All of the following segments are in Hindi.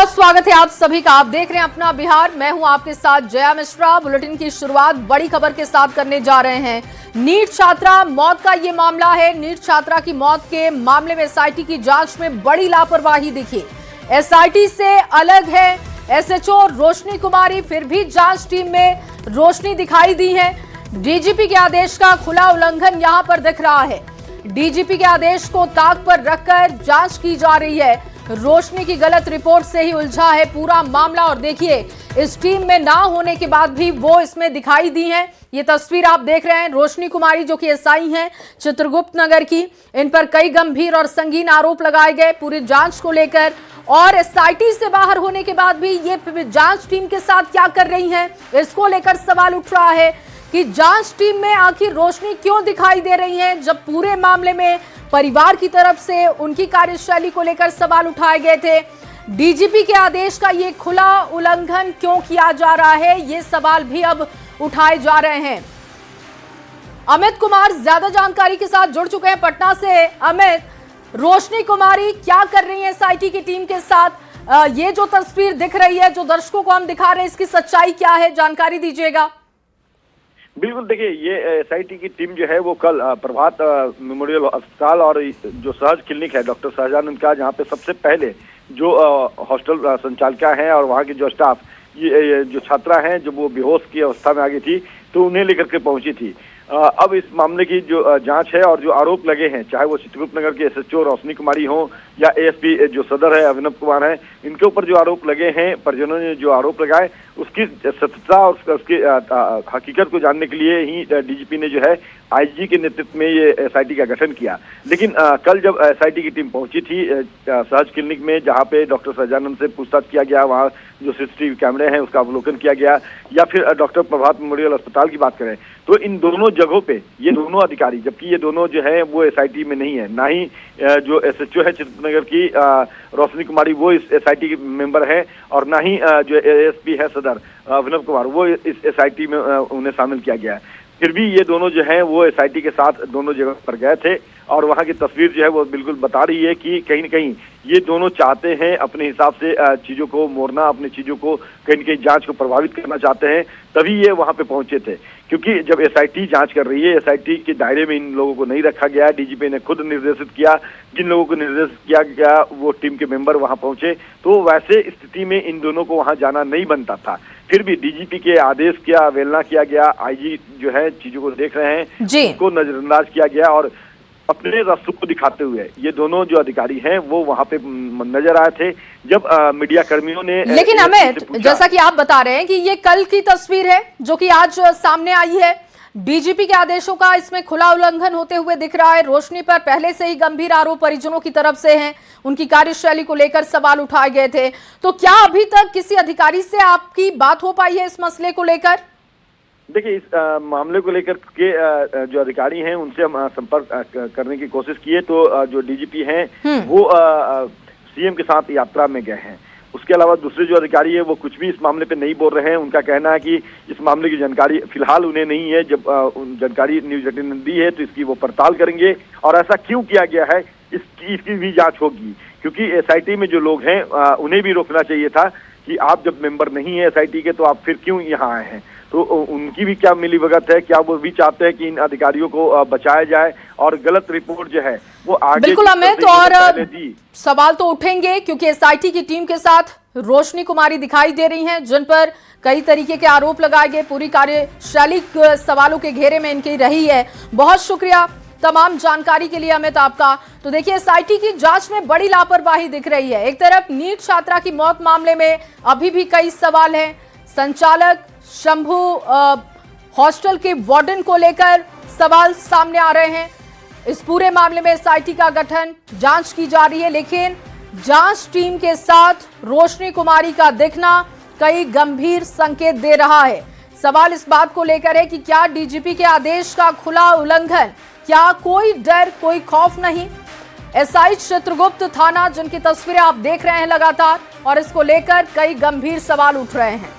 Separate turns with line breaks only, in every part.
बहुत स्वागत है आप सभी का। आप देख रहे हैं अपना बिहार। मैं हूं आपके साथ जया मिश्रा। बुलेटिन की शुरुआत बड़ी खबर के साथ करने जा रहे हैं। नीट छात्रा मौत का ये मामला है। नीट छात्रा की मौत के मामले में एसआईटी की जांच में बड़ी लापरवाही दिखी। एसआईटी से अलग है एसएचओ रोशनी कुमारी, फिर भी जांच टीम में रोशनी दिखाई दी है। डीजीपी के आदेश का खुला उल्लंघन यहां पर दिख रहा है। डीजीपी के आदेश को ताक पर रखकर जांच की जा रही है। रोशनी की गलत रिपोर्ट से ही उलझा है पूरा मामला। और देखिए, इस टीम में ना होने के बाद भी वो इसमें दिखाई दी हैं। ये तस्वीर आप देख रहे हैं रोशनी कुमारी, जो कि एसआई हैं चित्रगुप्त नगर की। इन पर कई गंभीर और संगीन आरोप लगाए गए पूरी जांच को लेकर। और एसआईटी से बाहर होने के बाद भी ये जांच टीम के साथ क्या कर रही हैं, इसको लेकर सवाल उठ रहा है कि जांच टीम में आखिर रोशनी क्यों दिखाई दे रही है, जब पूरे मामले में परिवार की तरफ से उनकी कार्यशैली को लेकर सवाल उठाए गए थे। डीजीपी के आदेश का ये खुला उल्लंघन क्यों किया जा रहा है, ये सवाल भी अब उठाए जा रहे हैं। अमित कुमार ज्यादा जानकारी के साथ जुड़ चुके हैं पटना से। अमित, रोशनी कुमारी क्या कर रही है एसआईटी की टीम के साथ? ये जो तस्वीर दिख रही है, जो दर्शकों को हम दिखा रहे हैं, इसकी सच्चाई क्या है, जानकारी दीजिएगा।
बिल्कुल, देखिए, ये एसआईटी की टीम जो है वो कल प्रभात मेमोरियल अस्पताल और जो सहज क्लिनिक है डॉक्टर सहजानंद का, जहाँ पे सबसे पहले जो हॉस्टल संचालिका हैं और वहाँ के जो स्टाफ, ये जो छात्रा हैं, जब वो बेहोश की अवस्था में आ गई थी तो उन्हें लेकर के पहुंची थी। अब इस मामले की जो जांच है और जो आरोप लगे हैं, चाहे वो चित्रगुप्त नगर के एसएचओ रोशनी कुमारी हो या एएसपी जो सदर है अभिनव कुमार है, इनके ऊपर जो आरोप लगे हैं, परिजनों ने जो आरोप लगाए, उसकी सत्यता और उसकी हकीकत को जानने के लिए ही डीजीपी ने जो है आईजी के नेतृत्व में ये एसआईटी का गठन किया। लेकिन कल जब एसआईटी की टीम पहुंची थी सहज क्लिनिक में, जहाँ पे डॉक्टर सहजानंद से पूछताछ किया गया, वहाँ जो सीसीटीवी कैमरे हैं उसका अवलोकन किया गया, या फिर डॉक्टर प्रभात मेमोरियल अस्पताल की बात करें तो इन दोनों जगहों पे ये दोनों अधिकारी, जबकि ये दोनों जो है वो एसआईटी में नहीं है, ना ही जो एसएचओ है चित्रनगर की रोशनी कुमारी वो इस एसआईटी के मेंबर है, और ना ही जो एएसपी है सदर अभिनव कुमार वो इस एसआईटी में उन्हें शामिल किया गया है। फिर भी ये दोनों जो हैं वो एसआईटी के साथ दोनों जगह पर गए थे, और वहाँ की तस्वीर जो है वो बिल्कुल बता रही है कि कहीं न कहीं ये दोनों चाहते हैं अपने हिसाब से चीज़ों को मोड़ना, अपनी चीज़ों को कहीं न कहीं जांच को प्रभावित करना चाहते हैं, तभी ये वहाँ पे पहुंचे थे। क्योंकि जब एसआईटी जांच कर रही है, एसआईटी के दायरे में इन लोगों को नहीं रखा गया। डीजीपी ने खुद निर्देशित किया, जिन लोगों को निर्देशित किया गया वो टीम के मेंबर वहाँ पहुंचे, तो वैसे स्थिति में इन दोनों को वहाँ जाना नहीं बनता था। फिर भी डीजीपी के आदेश की अवहेलना किया गया। आईजी जो है चीजों को देख रहे हैं, उनको नजरअंदाज किया गया, और अपने रास्तों को दिखाते हुए ये दोनों जो अधिकारी हैं वो वहां पे नजर आए थे जब मीडिया कर्मियों ने।
लेकिन अमित, जैसा कि आप बता रहे हैं कि ये कल की तस्वीर है जो कि आज सामने आई है, डीजीपी के आदेशों का इसमें खुला उल्लंघन होते हुए दिख रहा है। रोशनी पर पहले से ही गंभीर आरोप परिजनों की तरफ से हैं, उनकी कार्यशैली को लेकर सवाल उठाए गए थे। तो क्या अभी तक किसी अधिकारी से आपकी बात हो पाई है इस मसले को लेकर?
देखिए, इस मामले को लेकर के जो अधिकारी हैं उनसे हम संपर्क करने की कोशिश किए, तो जो डीजीपी हैं वो सीएम के साथ यात्रा में गए हैं। उसके अलावा दूसरे जो अधिकारी है वो कुछ भी इस मामले पे नहीं बोल रहे हैं। उनका कहना है कि इस मामले की जानकारी फिलहाल उन्हें नहीं है। जब जानकारी न्यूज 18 ने दी है तो इसकी वो पड़ताल करेंगे, और ऐसा क्यों किया गया है इसकी भी जांच होगी। क्योंकि एसआईटी में जो लोग हैं उन्हें भी रोकना चाहिए था कि आप जब मेंबर नहीं है एसआईटी के तो आप फिर क्यों यहाँ आए हैं। तो उनकी भी क्या मिलीभगत है, क्या वो भी चाहते हैं कि इन अधिकारियों को बचाया जाए और गलत रिपोर्ट जो है वो आगे।
बिल्कुल अमित, और सवाल तो उठेंगे क्योंकि एसआईटी की टीम के साथ रोशनी कुमारी दिखाई दे रही हैं, जिन पर कई तरीके के आरोप लगाए गए। पूरी कार्यशैली सवालों के घेरे में इनकी रही है। बहुत शुक्रिया तमाम जानकारी के लिए अमित आपका। तो देखिए, एसआईटी की जांच में बड़ी लापरवाही दिख रही है। एक तरफ नीट छात्रा की मौत मामले में अभी भी कई सवाल हैं। संचालक शंभू हॉस्टल के वार्डन को लेकर सवाल सामने आ रहे हैं। इस पूरे मामले में एसआईटी का गठन, जांच की जा रही है, लेकिन जांच टीम के साथ रोशनी कुमारी का दिखना कई गंभीर संकेत दे रहा है। सवाल इस बात को लेकर है कि क्या डीजीपी के आदेश का खुला उल्लंघन, क्या कोई डर, कोई खौफ नहीं? एसआई चित्रगुप्त थाना, जिनकी तस्वीरें आप देख रहे हैं लगातार, और इसको लेकर कई गंभीर सवाल उठ रहे हैं।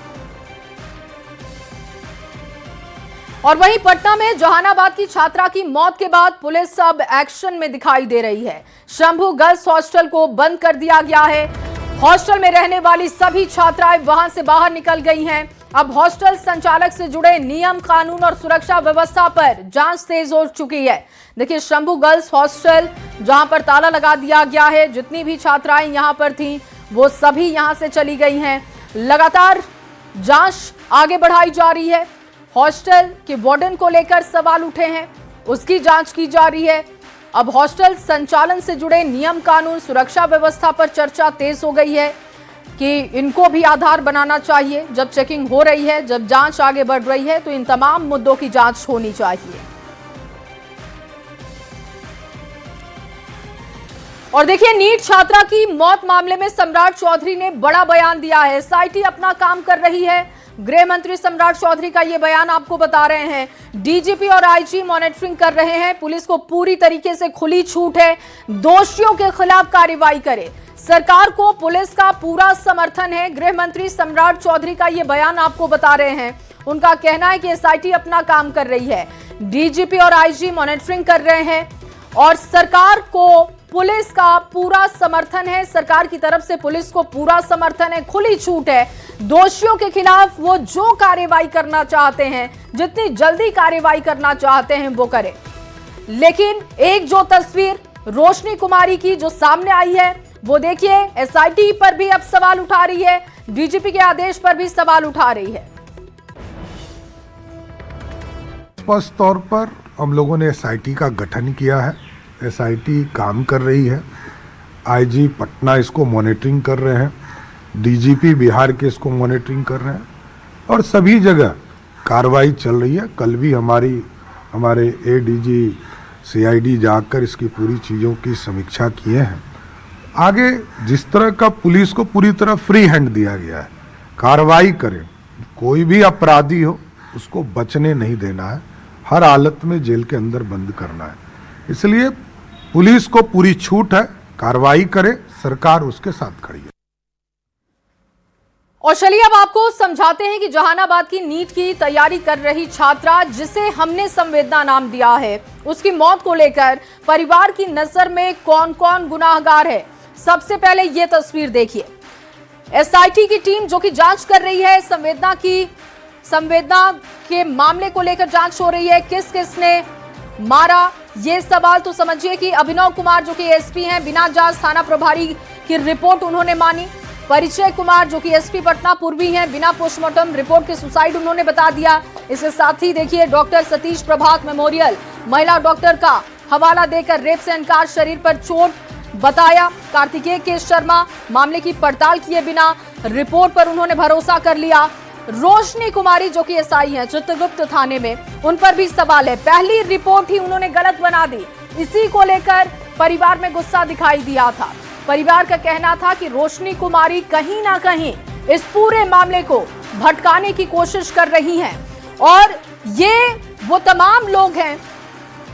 और वहीं पटना में जहानाबाद की छात्रा की मौत के बाद पुलिस अब एक्शन में दिखाई दे रही है। शंभू गर्ल्स हॉस्टल को बंद कर दिया गया है। हॉस्टल में रहने वाली सभी छात्राएं वहां से बाहर निकल गई हैं। अब हॉस्टल संचालक से जुड़े नियम, कानून और सुरक्षा व्यवस्था पर जांच तेज हो चुकी है। देखिए, शंभू गर्ल्स हॉस्टल जहां पर ताला लगा दिया गया है, जितनी भी छात्राएं यहां पर थीं वो सभी यहां से चली गई हैं। लगातार जांच आगे बढ़ाई जा रही है। हॉस्टल के वार्डन को लेकर सवाल उठे हैं, उसकी जांच की जा रही है। अब हॉस्टल संचालन से जुड़े नियम, कानून, सुरक्षा व्यवस्था पर चर्चा तेज हो गई है कि इनको भी आधार बनाना चाहिए। जब चेकिंग हो रही है, जब जांच आगे बढ़ रही है, तो इन तमाम मुद्दों की जांच होनी चाहिए। और देखिए, नीट छात्रा की मौत मामले में सम्राट चौधरी ने बड़ा बयान दिया है। एसआईटी अपना काम कर रही है। गृह मंत्री सम्राट चौधरी का यह बयान आपको बता रहे हैं। डीजीपी और आईजी मॉनिटरिंग कर रहे हैं। पुलिस को पूरी तरीके से खुली छूट है, दोषियों के खिलाफ कार्रवाई करे। सरकार को पुलिस का पूरा समर्थन है। गृह मंत्री सम्राट चौधरी का यह बयान आपको बता रहे हैं। उनका कहना है कि एसआईटी अपना काम कर रही है, डीजीपी और आईजी मॉनिटरिंग कर रहे हैं और सरकार को पुलिस का पूरा समर्थन है। सरकार की तरफ से पुलिस को पूरा समर्थन है, खुली छूट है। दोषियों के खिलाफ वो जो कार्रवाई करना चाहते हैं, जितनी जल्दी कार्रवाई करना चाहते हैं, वो करें। लेकिन एक जो तस्वीर रोशनी कुमारी की जो सामने आई है, वो देखिए, एसआईटी पर भी अब सवाल उठा रही है, डीजीपी के आदेश पर भी सवाल उठा रही है।
स्पष्ट तौर पर हम लोगों ने एसआईटी का गठन किया है। एसआईटी काम कर रही है। आईजी पटना इसको मॉनिटरिंग कर रहे हैं, डीजीपी बिहार के इसको मॉनिटरिंग कर रहे हैं और सभी जगह कार्रवाई चल रही है। कल भी हमारे एडीजी सीआईडी जाकर इसकी पूरी चीज़ों की समीक्षा किए हैं। आगे जिस तरह का पुलिस को पूरी तरह फ्री हैंड दिया गया है, कार्रवाई करें, कोई भी अपराधी हो उसको बचने नहीं देना है, हर हालत में जेल के अंदर बंद करना है। इसलिए पुलिस को पूरी छूट है, कार्रवाई करे, सरकार उसके साथ खड़ी है।
और चलिए अब आपको समझाते हैं कि जहानाबाद की नीट की तैयारी कर रही छात्रा, जिसे हमने संवेदना नाम दिया है, उसकी मौत को लेकर परिवार की नजर में कौन कौन गुनाहगार है। सबसे पहले ये तस्वीर देखिए। एसआईटी की टीम जो कि जांच कर रही है, संवेदना के मामले को लेकर जांच हो रही है। किस किसने मारा, ये सवाल तो समझिए कि अभिनव कुमार जो कि एसपी हैं, बिना जांच थाना प्रभारी की रिपोर्ट उन्होंने मानी। परिचय कुमार जो कि एसपी पटना पूर्वी हैं, बिना पोस्टमार्टम रिपोर्ट के सुसाइड उन्होंने बता दिया। इसके साथ ही देखिए, डॉक्टर सतीश प्रभात मेमोरियल महिला डॉक्टर का हवाला देकर रेप से इनकार, शरीर पर चोट बताया। कार्तिकेय के शर्मा मामले की पड़ताल किए बिना रिपोर्ट पर उन्होंने भरोसा कर लिया। रोशनी कुमारी जो कि एसआई हैं चित्रगुप्त थाने में, उन पर भी सवाल है। पहली रिपोर्ट ही उन्होंने गलत बना दी। इसी को लेकर परिवार में गुस्सा दिखाई दिया था। परिवार का कहना था कि रोशनी कुमारी कहीं ना कहीं इस पूरे मामले को भटकाने की कोशिश कर रही हैं और ये वो तमाम लोग हैं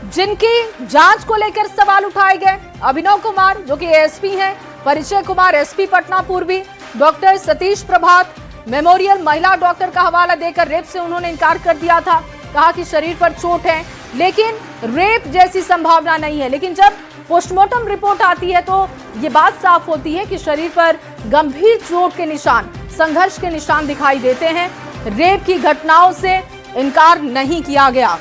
जिनकी जांच को लेकर सवाल उठाए गए। अभिनव कुमार जो कि एएसपी हैं, परिचय कुमार एसपी पटना पूर्वी, डॉक्टर सतीश प्रभात मेमोरियल महिला डॉक्टर का हवाला देकर रेप से उन्होंने इनकार कर दिया था। कहा कि शरीर पर चोट है, लेकिन रेप जैसी संभावना नहीं है। लेकिन जब पोस्टमार्टम रिपोर्ट आती है तो ये बात साफ होती है कि शरीर पर गंभीर चोट के निशान, संघर्ष के निशान दिखाई देते हैं। रेप की घटनाओं से इनकार नहीं किया गया।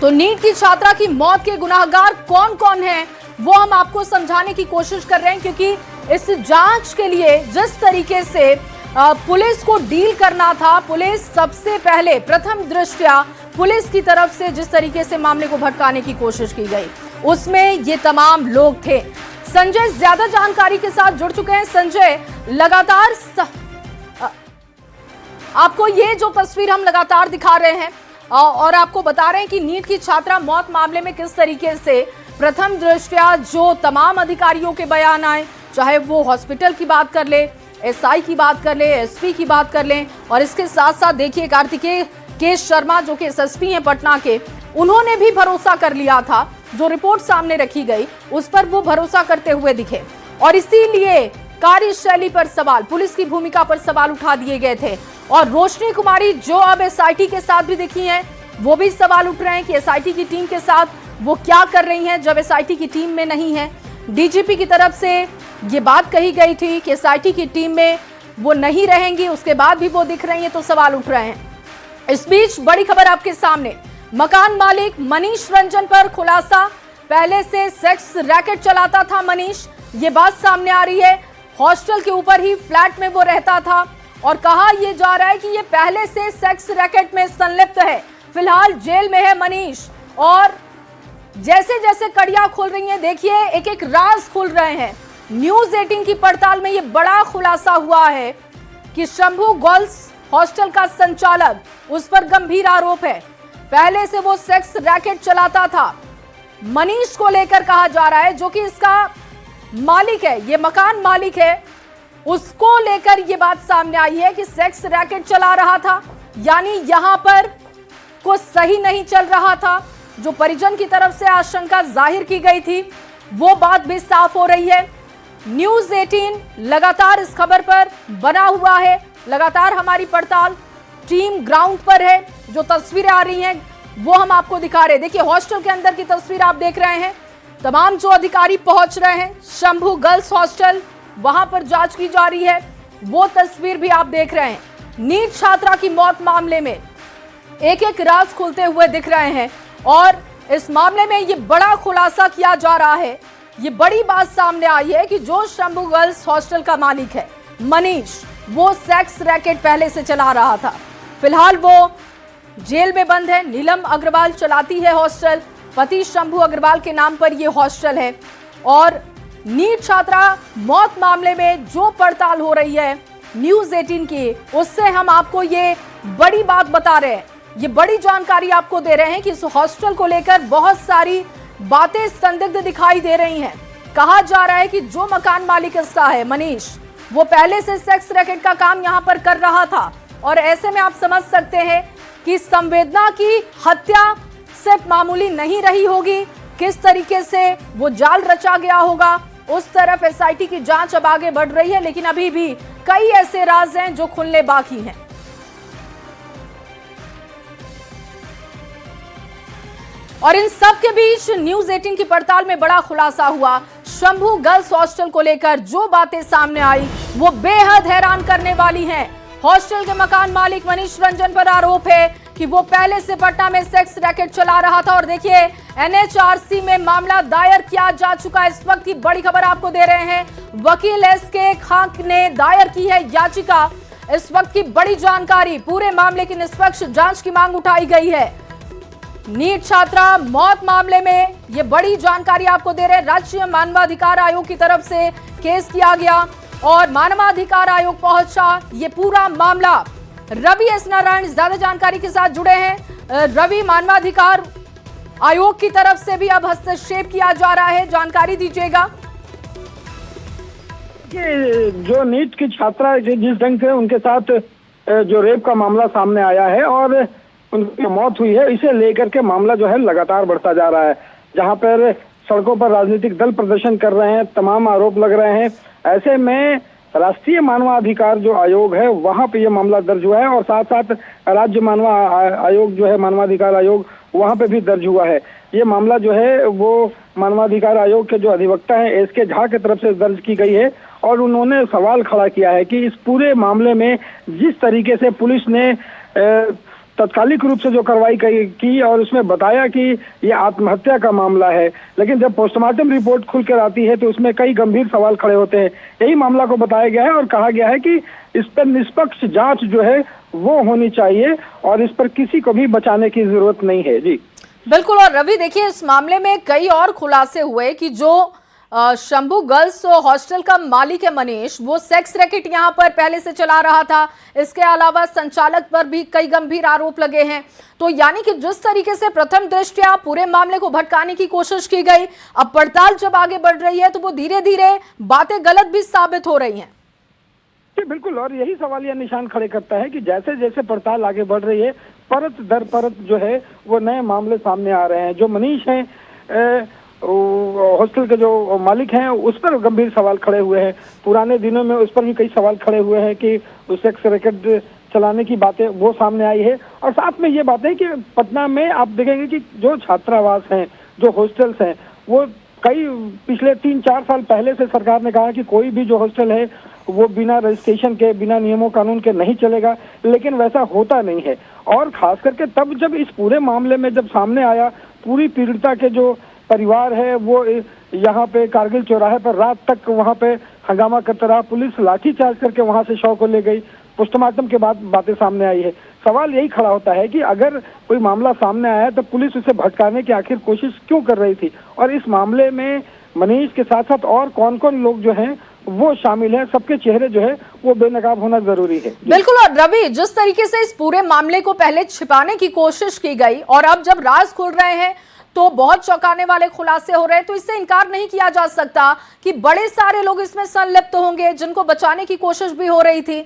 तो नीट की छात्रा की मौत के गुनाहगार कौन कौन हैं, वो हम आपको समझाने की कोशिश कर रहे हैं, क्योंकि इस जांच के लिए जिस तरीके से पुलिस को डील करना था, पुलिस सबसे पहले प्रथम दृष्टया पुलिस की तरफ से जिस तरीके से मामले को भटकाने की कोशिश की गई, उसमें ये तमाम लोग थे। संजय ज्यादा जानकारी के साथ जुड़ चुके हैं। संजय, लगातार आपको ये जो तस्वीर हम लगातार दिखा रहे हैं और आपको बता रहे हैं कि नीट की छात्रा मौत मामले में किस तरीके से प्रथम दृष्टया जो तमाम अधिकारियों के बयान आए, चाहे वो हॉस्पिटल की बात कर ले, एसआई की बात कर ले, एसपी की बात कर लें, और इसके साथ साथ देखिए कार्तिकेय के शर्मा जो कि एसएसपी हैं पटना के, उन्होंने भी भरोसा कर लिया था। जो रिपोर्ट सामने रखी गई उस पर वो भरोसा करते हुए दिखे और इसीलिए कार्यशैली पर सवाल, पुलिस की भूमिका पर सवाल उठा दिए गए थे। और रोशनी कुमारी जो अब एसआईटी के साथ भी दिखी हैं, वो भी सवाल उठ रहे हैं कि एसआईटी की टीम के साथ वो क्या कर रही हैं जब एसआईटी की टीम में नहीं है। डीजीपी की तरफ से ये बात कही गई थी कि एसआईटी की टीम में वो नहीं रहेंगी, उसके बाद भी वो दिख रही हैं, तो सवाल उठ रहे हैं। इस बीच बड़ी खबर आपके सामने, मकान मालिक मनीष रंजन पर खुलासा। पहले से सेक्स रैकेट चलाता था मनीष, ये बात सामने आ रही है। हॉस्टल के ऊपर ही फ्लैट में वो रहता था और कहा यह जा रहा है कि ये पहले से सेक्स रैकेट में संलिप्त है। फिलहाल जेल में है मनीष और जैसे जैसे कड़ियां खुल रही हैं, देखिए एक एक राज खुल रहे हैं। न्यूज 18 की पड़ताल में ये बड़ा खुलासा हुआ है कि शंभू गर्ल्स हॉस्टल का संचालक, उस पर गंभीर आरोप है। पहले से वो सेक्स रैकेट चलाता था। मनीष को लेकर कहा जा रहा है, जो कि इसका मालिक है, ये मकान मालिक है, उसको लेकर ये बात सामने आई है कि सेक्स रैकेट चला रहा था, यानी यहां पर कुछ सही नहीं चल रहा था। जो परिजन की तरफ से आशंका जाहिर की गई थी, वो बात भी साफ हो रही है। न्यूज 18 लगातार इस खबर पर बना हुआ है, लगातार हमारी पड़ताल टीम ग्राउंड पर है। जो तस्वीरें आ रही हैं वो हम आपको दिखा रहे हैं। देखिए हॉस्टल के अंदर की तस्वीर आप देख रहे हैं, तमाम जो अधिकारी पहुंच रहे हैं शंभू गर्ल्स हॉस्टल, वहां पर जांच की जा रही है, वो तस्वीर भी आप देख रहे हैं। नीट छात्रा की मौत मामले में एक एक राज खुलते हुए दिख रहे हैं और इस मामले में ये बड़ा खुलासा किया जा रहा है। ये बड़ी बात सामने आई है कि जो शंभू गर्ल्स हॉस्टल का मालिक है मनीष, वो सेक्स रैकेट पहले से चला रहा था। फिलहाल वो जेल में बंद है। नीलम अग्रवाल चलाती है हॉस्टल, पति शंभू अग्रवाल के नाम पर यह हॉस्टल है। और नीट छात्रा मौत मामले में जो पड़ताल हो रही है न्यूज 18 की, उससे हम आपको ये बड़ी बात बता रहे हैं, ये बड़ी जानकारी आपको दे रहे हैं कि इस हॉस्टल को लेकर बहुत सारी बातें संदिग्ध दिखाई दे रही हैं। कहा जा रहा है कि जो मकान मालिक इसका है मनीष, वो पहले से सेक्स रैकेट का काम यहां पर कर रहा था और ऐसे में आप समझ सकते हैं कि संवेदना की हत्या सिर्फ मामूली नहीं रही होगी, किस तरीके से वो जाल रचा गया होगा। उस तरफ एसआईटी की जांच अब आगे बढ़ रही है, लेकिन अभी भी कई ऐसे राज हैं जो खुलने बाकी हैं। और इन सब के बीच न्यूज 18 की पड़ताल में बड़ा खुलासा हुआ। शंभू गर्ल्स हॉस्टल को लेकर जो बातें सामने आई वो बेहद हैरान करने वाली हैं। हॉस्टल के मकान मालिक मनीष रंजन पर आरोप है कि वो पहले से पटना में सेक्स रैकेट चला रहा था और देखिए एनएचआरसी में मामला दायर किया जा चुका है। इस वक्त की बड़ी खबर आपको दे रहे हैं, वकील एसके खां ने दायर की है याचिका। इस वक्त की बड़ी जानकारी, पूरे मामले की निष्पक्ष जांच की मांग उठाई गई है। नीट छात्रा मौत मामले में ये बड़ी जानकारी आपको दे रहे हैं। राज्य मानवाधिकार आयोग की तरफ से केस किया गया और मानवाधिकार आयोग पहुंचा ये पूरा मामला। रवि एस नारायण ज्यादा जानकारी के साथ जुड़े हैं। रवि, मानवाधिकार आयोग की तरफ से भी अब हस्तक्षेप किया जा रहा है, जानकारी दीजिएगा।
जो नीट की छात्रा जिस ढंग से उनके साथ जो रेप का मामला सामने आया है और उनकी मौत हुई है, इसे लेकर के मामला जो है लगातार बढ़ता जा रहा है। जहां पर सड़कों पर राजनीतिक दल प्रदर्शन कर रहे हैं, तमाम आरोप लग रहे हैं। ऐसे में राष्ट्रीय मानवाधिकार जो आयोग है वहां पे ये मामला दर्ज हुआ है और साथ साथ राज्य आयोग जो है मानवाधिकार आयोग, वहां पे भी दर्ज हुआ है। ये मामला जो है वो मानवाधिकार आयोग के जो अधिवक्ता है एसके झा की तरफ से दर्ज की गई है और उन्होंने सवाल खड़ा किया है कि इस पूरे मामले में जिस तरीके से पुलिस ने तत्कालिक रूप से जो कार्रवाई की और उसमें बताया कि ये आत्महत्या का मामला है, लेकिन जब पोस्टमार्टम रिपोर्ट खुल कर आती है तो उसमें कई गंभीर सवाल खड़े होते हैं। यही मामला को बताया गया है और कहा गया है कि इस पर निष्पक्ष जांच जो है वो होनी चाहिए और इस पर किसी को भी बचाने की जरूरत नहीं है। जी
बिल्कुल। और रवि देखिए, इस मामले में कई और खुलासे हुए कि जो शंभू गर्ल्स हॉस्टल का मालिक है मनीष, वो सेक्स रैकेट यहां पर पहले से चला रहा था। इसके अलावा संचालक पर भी कई गंभीर आरोप लगे हैं। तो यानी कि जिस तरीके से प्रथम दृष्टया पूरे मामले को भटकाने की कोशिश की गई, अब पड़ताल जब आगे बढ़ रही है तो वो धीरे धीरे बातें गलत भी साबित हो रही हैं।
बिल्कुल, और यही सवालिया निशान खड़े करता है कि जैसे जैसे पड़ताल आगे बढ़ रही है, परत दर परत जो है वो नए मामले सामने आ रहे हैं। जो मनीष हैं हॉस्टल के जो मालिक हैं उस पर गंभीर सवाल खड़े हुए हैं। पुराने दिनों में उस पर भी कई सवाल खड़े हुए हैं कि उस सेक्स रैकेट चलाने की बातें वो सामने आई है। और साथ में ये बात है कि पटना में आप देखेंगे कि जो छात्रावास हैं, जो हॉस्टल्स हैं, वो कई पिछले 3-4 साल पहले से सरकार ने कहा कि कोई भी जो हॉस्टल है वो बिना रजिस्ट्रेशन के, बिना नियमों कानून के नहीं चलेगा, लेकिन वैसा होता नहीं है। और खास करके तब जब इस पूरे मामले में जब सामने आया, पूरी पीड़िता के जो परिवार है वो यहाँ पे कारगिल चौराहे पर रात तक वहाँ पे हंगामा करता रहा, पुलिस लाठीचार्ज करके वहाँ से शव को ले गई, पोस्टमार्टम के बाद बातें सामने आई है। सवाल यही खड़ा होता है कि अगर कोई मामला सामने आया तो पुलिस उसे भटकाने की आखिर कोशिश क्यों कर रही थी, और इस मामले में मनीष के साथ साथ और कौन कौन लोग जो हैं वो शामिल हैं, सबके चेहरे जो है वो बेनकाब होना जरूरी है।
बिल्कुल। और रवि, जिस तरीके से इस पूरे मामले को पहले छिपाने की कोशिश की गई और अब जब राज खुल रहे हैं तो बहुत चौंकाने वाले खुलासे हो रहे हैं, तो इससे इनकार नहीं किया जा सकता कि बड़े सारे लोग इसमें संलिप्त होंगे जिनको बचाने की कोशिश भी हो रही थी।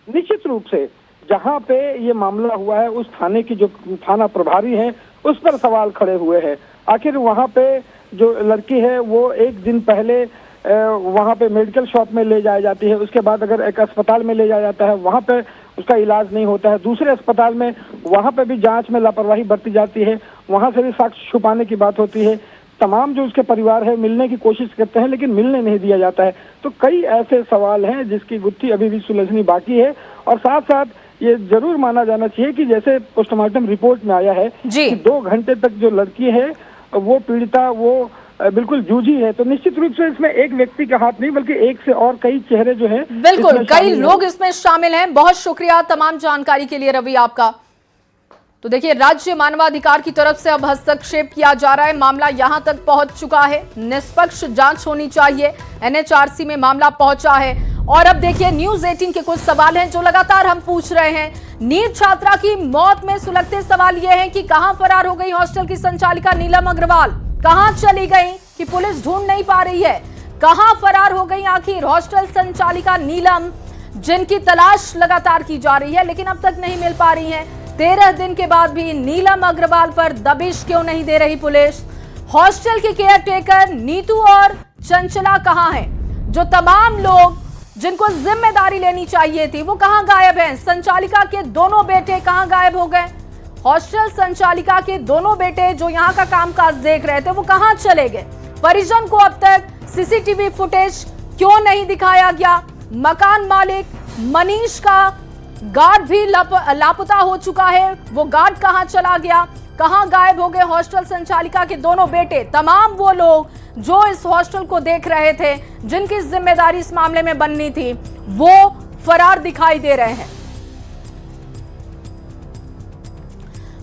निश्चित रूप से जहां पे ये मामला हुआ है उस थाने की जो थाना प्रभारी है उस पर सवाल खड़े हुए हैं। आखिर वहां पे जो लड़की है वो एक दिन पहले वहां पे मेडिकल शॉप में ले जाई जाती है, उसके बाद अगर एक अस्पताल में ले जाया जाता है, वहां पे उसका इलाज नहीं होता है, दूसरे अस्पताल में वहां पे भी जांच में लापरवाही बरती जाती है, वहां से भी साक्ष्य छुपाने की बात होती है। तमाम जो उसके परिवार है मिलने की कोशिश करते हैं लेकिन मिलने नहीं दिया जाता है। तो कई ऐसे सवाल हैं जिसकी गुत्थी अभी भी सुलझनी बाकी है। और साथ साथ ये जरूर माना जाना चाहिए कि जैसे पोस्टमार्टम रिपोर्ट में आया है कि 2 घंटे तक जो लड़की है वो पीड़िता वो बिल्कुल जूझी है, तो निश्चित रूप से इसमें एक व्यक्ति का हाथ नहीं बल्कि एक से और कई चेहरे जो हैं
बिल्कुल कई लोग इसमें शामिल हैं। बहुत शुक्रिया तमाम जानकारी के लिए रवि आपका। तो देखिए, राज्य मानवाधिकार की तरफ से अब हस्तक्षेप किया जा रहा है, मामला यहां तक पहुंच चुका है, निष्पक्ष जांच होनी चाहिए, एनएचआरसी में मामला पहुंचा है। और अब देखिए, न्यूज 18 के कुछ सवाल हैं जो लगातार हम पूछ रहे हैं। नीट छात्रा की मौत में सुलगते सवाल यह है कि कहां फरार हो गई हॉस्टल की संचालिका नीलम अग्रवाल, कहां चली गई कि पुलिस ढूंढ नहीं पा रही है, कहां फरार हो गई आखिर हॉस्टल संचालिका नीलम, जिनकी तलाश लगातार की जा रही है लेकिन अब तक नहीं मिल पा रही है। 13 दिन के बाद भी नीलम अग्रवाल पर दबिश क्यों नहीं दे रही पुलिस? हॉस्टल के केयर टेकर नीतू और चंचला कहां हैं? जो तमाम लोग जिनको जिम्मेदारी लेनी चाहिए थी वो कहां गायब हैं? संचालिका के दोनों बेटे कहां गायब हो गए? हॉस्टल संचालिका के दोनों बेटे जो यहां का कामकाज देख रहे थे वो कहां चले गए? परिजन को अब तक सीसीटीवी फुटेज क्यों नहीं दिखाया गया? मकान मालिक मनीष का गार्ड भी लापता हो चुका है, वो गार्ड कहां चला गया? कहां गायब हो गए हॉस्टल संचालिका के दोनों बेटे? तमाम वो लोग जो इस हॉस्टल को देख रहे थे, जिनकी जिम्मेदारी इस मामले में बननी थी, वो फरार दिखाई दे रहे हैं।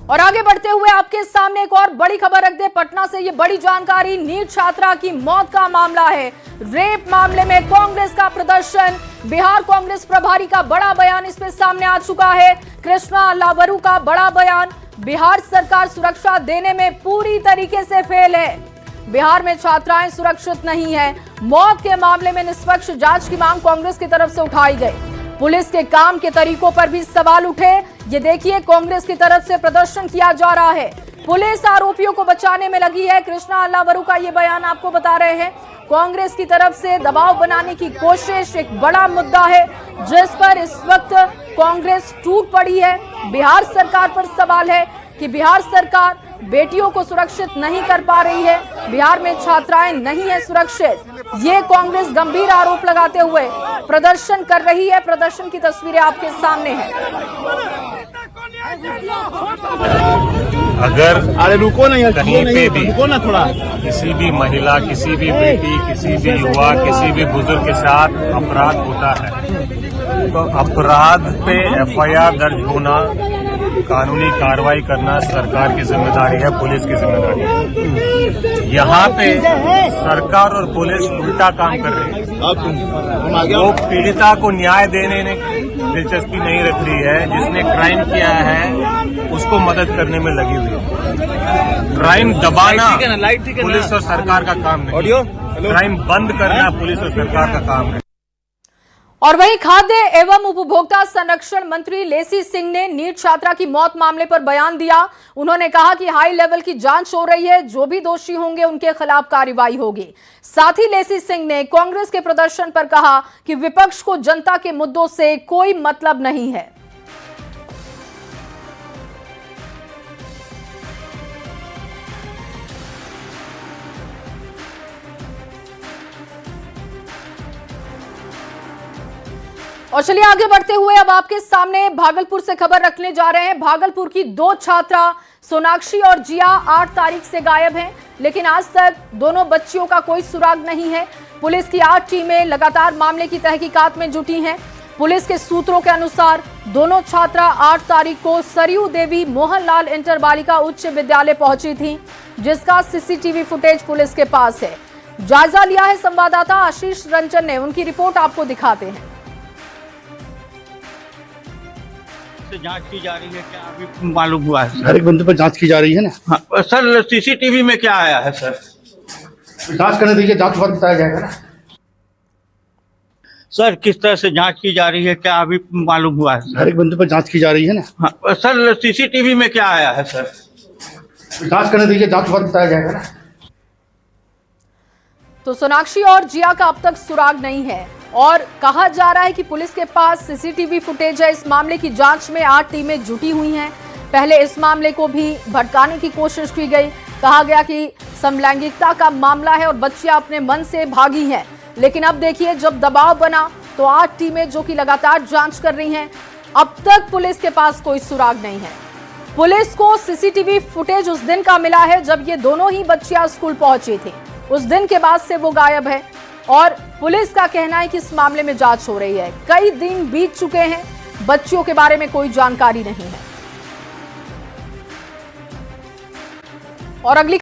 और आगे बढ़ते हुए आपके सामने एक और बड़ी खबर रख दे पटना से। ये बड़ी जानकारी, नीट छात्रा की मौत का मामला है। रेप मामले में कांग्रेस का प्रदर्शन, बिहार कांग्रेस प्रभारी का बड़ा बयान इसमें सामने आ चुका है। कृष्णा लावरू का बड़ा बयान, बिहार सरकार सुरक्षा देने में पूरी तरीके से फेल है, बिहार में छात्राएं सुरक्षित नहीं है। मौत के मामले में निष्पक्ष जांच की मांग कांग्रेस की तरफ से उठाई गई। पुलिस के काम के तरीकों पर भी सवाल उठे। ये देखिए, कांग्रेस की तरफ से प्रदर्शन किया जा रहा है, पुलिस आरोपियों को बचाने में लगी है। कृष्णा लावरू का ये बयान आपको बता रहे हैं। कांग्रेस की तरफ से दबाव बनाने की कोशिश एक बड़ा मुद्दा है जिस पर इस वक्त कांग्रेस टूट पड़ी है। बिहार सरकार पर सवाल है कि बिहार सरकार बेटियों को सुरक्षित नहीं कर पा रही है, बिहार में छात्राएं नहीं है सुरक्षित। ये कांग्रेस गंभीर आरोप लगाते हुए प्रदर्शन कर रही है। प्रदर्शन की तस्वीरें आपके सामने हैं।
अगर कहीं पे भी किसी भी महिला, किसी भी बेटी, किसी भी युवा, किसी भी बुजुर्ग के साथ अपराध होता है तो अपराध पे एफआईआर दर्ज होना, कानूनी कार्रवाई करना सरकार की जिम्मेदारी है, पुलिस की जिम्मेदारी है। यहाँ पे सरकार और पुलिस उल्टा काम कर रही है। वो पीड़िता को न्याय देने में दिलचस्पी नहीं रख रही है, जिसने क्राइम किया है उसको मदद करने में लगी हुई है। क्राइम दबाना पुलिस और सरकार का काम नहीं, क्राइम बंद करना पुलिस और सरकार का काम है।
और वहीं खाद्य एवं उपभोक्ता संरक्षण मंत्री लेसी सिंह ने नीट छात्रा की मौत मामले पर बयान दिया। उन्होंने कहा कि हाई लेवल की जांच हो रही है, जो भी दोषी होंगे उनके खिलाफ कार्रवाई होगी। साथ ही लेसी सिंह ने कांग्रेस के प्रदर्शन पर कहा कि विपक्ष को जनता के मुद्दों से कोई मतलब नहीं है। और चलिए आगे बढ़ते हुए अब आपके सामने भागलपुर से खबर रखने जा रहे हैं। भागलपुर की दो छात्रा सोनाक्षी और जिया 8 तारीख से गायब हैं, लेकिन आज तक दोनों बच्चियों का कोई सुराग नहीं है। पुलिस की 8 टीमें लगातार मामले की तहकीकात में जुटी हैं। पुलिस के सूत्रों के अनुसार दोनों छात्रा 8 तारीख को सरयू देवी मोहनलाल इंटर बालिका उच्च विद्यालय पहुंची थी, जिसका सीसीटीवी फुटेज पुलिस के पास है। जायजा लिया है संवाददाता आशीष रंजन ने, उनकी रिपोर्ट आपको दिखाते हैं।
जांच की जा रही है, क्या अभी मालूम हुआ है?
हर एक बंदे पर जांच की जा रही है ना।
हाँ, सर सीसीटीवी में क्या आया है सर?
जांच करने दीजिए, जांच के बाद बताया जाएगा ना।
सर किस तरह से जांच की जा रही है, क्या अभी मालूम हुआ है?
हर एक बंदे पर जांच की जा रही है ना।
हाँ, सर सीसीटीवी में क्या आया है सर?
जांच करने दीजिए, जांच के बाद बताया जाएगा ना।
तो सोनाक्षी और जिया का अब तक सुराग नहीं है और कहा जा रहा है कि पुलिस के पास सीसीटीवी फुटेज है। इस मामले की जांच में 8 टीमें जुटी हुई हैं। पहले इस मामले को भी भटकाने की कोशिश की गई, कहा गया कि समलैंगिकता का मामला है और बच्चियां अपने मन से भागी हैं। लेकिन अब देखिए, जब दबाव बना तो 8 टीमें जो कि लगातार जांच कर रही हैं, अब तक पुलिस के पास कोई सुराग नहीं है। पुलिस को सीसीटीवी फुटेज उस दिन का मिला है जब ये दोनों ही बच्चियां स्कूल पहुंची थी। उस दिन के बाद से वो गायब है और पुलिस का कहना है कि इस मामले में जांच हो रही है। कई दिन बीत चुके हैं, बच्चियों के बारे में कोई जानकारी नहीं है। और अगली